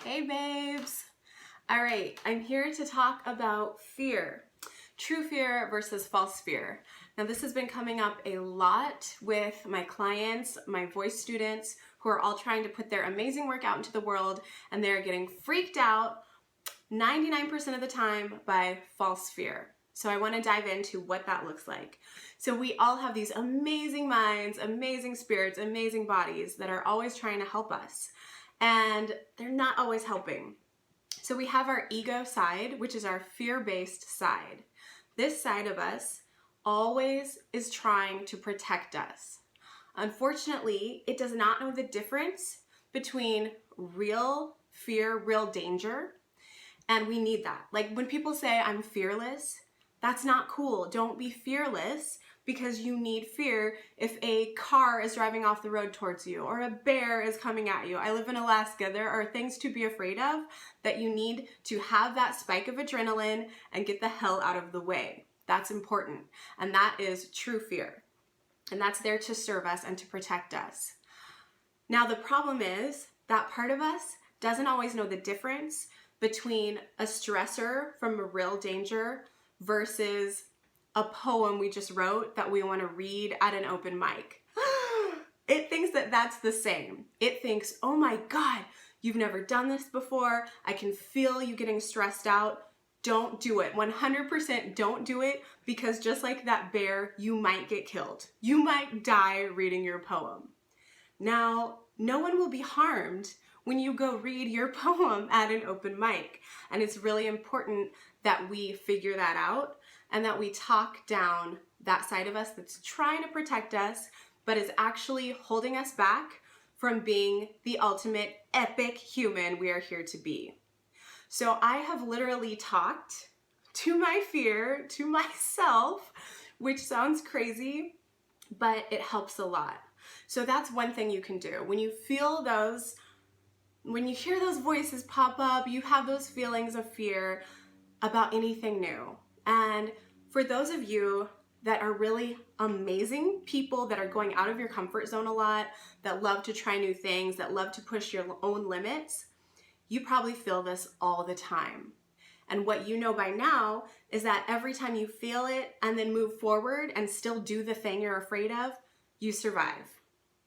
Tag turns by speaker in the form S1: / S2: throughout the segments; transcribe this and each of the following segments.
S1: Hey babes! All right, I'm here to talk about fear. True fear versus false fear. Now this has been coming up a lot with my clients, my voice students, who are all trying to put their amazing work out into the world, and they're getting freaked out 99% of the time by false fear. So I want to dive into what that looks like. So we all have these amazing minds, amazing spirits, amazing bodies that are always trying to help us. And they're not always helping. So we have our ego side, which is our fear-based side. This side of us always is trying to protect us. Unfortunately, it does not know the difference between real fear, real danger, and we need that. Like when people say, I'm fearless, that's not cool. Don't be fearless because you need fear if a car is driving off the road towards you or a bear is coming at you. I live in Alaska. There are things to be afraid of that you need to have that spike of adrenaline and get the hell out of the way. That's important. And that is true fear. And that's there to serve us and to protect us. Now the problem is that part of us doesn't always know the difference between a stressor from a real danger versus a poem we just wrote that we want to read at an open mic. It thinks that that's the same. It thinks, oh my God, you've never done this before. I can feel you getting stressed out. Don't do it. 100% don't do it, because just like that bear, you might get killed. You might die reading your poem. Now, no one will be harmed when you go read your poem at an open mic. And it's really important that we figure that out and that we talk down that side of us that's trying to protect us, but is actually holding us back from being the ultimate epic human we are here to be. So I have literally talked to my fear, to myself, which sounds crazy, but it helps a lot. So that's one thing you can do. When you feel those, when you hear those voices pop up, you have those feelings of fear about anything new. And for those of you that are really amazing people that are going out of your comfort zone a lot, that love to try new things, that love to push your own limits, you probably feel this all the time. And what you know by now is that every time you feel it and then move forward and still do the thing you're afraid of, you survive.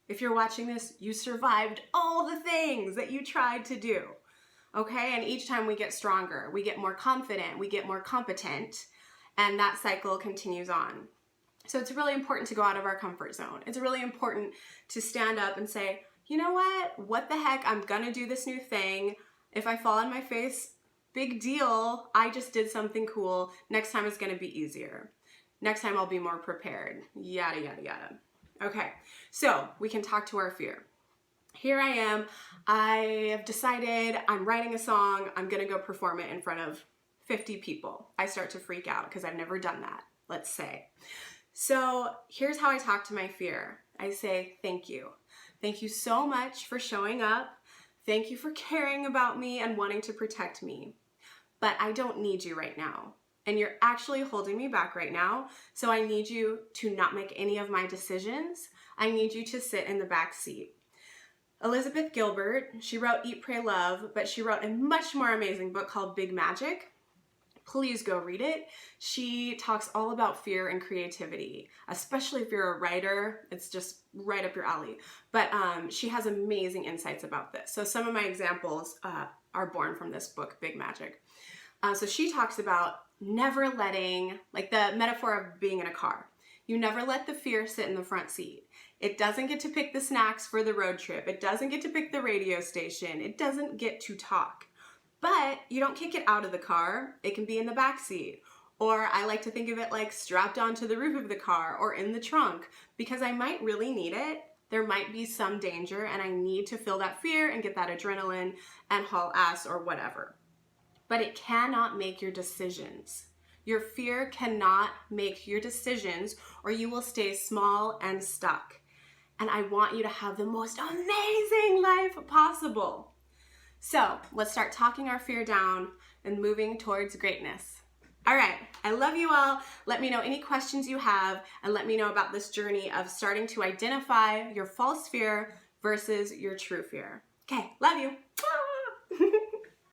S1: If you're watching this, you survived all the things that you tried to do. Okay, and each time we get stronger, we get more confident, we get more competent, and that cycle continues on. So it's really important to go out of our comfort zone. It's really important to stand up and say, you know what the heck, I'm gonna do this new thing. If I fall on my face, big deal, I just did something cool. Next time it's gonna be easier. Next time I'll be more prepared, yada, yada, yada. Okay, so we can talk to our fear. Here I am, I have decided I'm writing a song, I'm gonna go perform it in front of 50 people. I start to freak out because I've never done that, let's say. So here's how I talk to my fear. I say, thank you. Thank you so much for showing up. Thank you for caring about me and wanting to protect me. But I don't need you right now. And you're actually holding me back right now. So I need you to not make any of my decisions. I need you to sit in the back seat. Elizabeth Gilbert, she wrote Eat, Pray, Love, but she wrote a much more amazing book called Big Magic. Please go read it. She talks all about fear and creativity, especially if you're a writer. It's just right up your alley. But she has amazing insights about this. So some of my examples are born from this book, Big Magic. So she talks about never letting, like the metaphor of being in a car. You never let the fear sit in the front seat. It doesn't get to pick the snacks for the road trip. It doesn't get to pick the radio station. It doesn't get to talk. But you don't kick it out of the car. It can be in the back seat. Or I like to think of it like strapped onto the roof of the car or in the trunk, because I might really need it. There might be some danger and I need to feel that fear and get that adrenaline and haul ass or whatever. But it cannot make your decisions. Your fear cannot make your decisions, or you will stay small and stuck. And I want you to have the most amazing life possible. So let's start talking our fear down and moving towards greatness. All right, I love you all. Let me know any questions you have, and let me know about this journey of starting to identify your false fear versus your true fear. Okay, love you.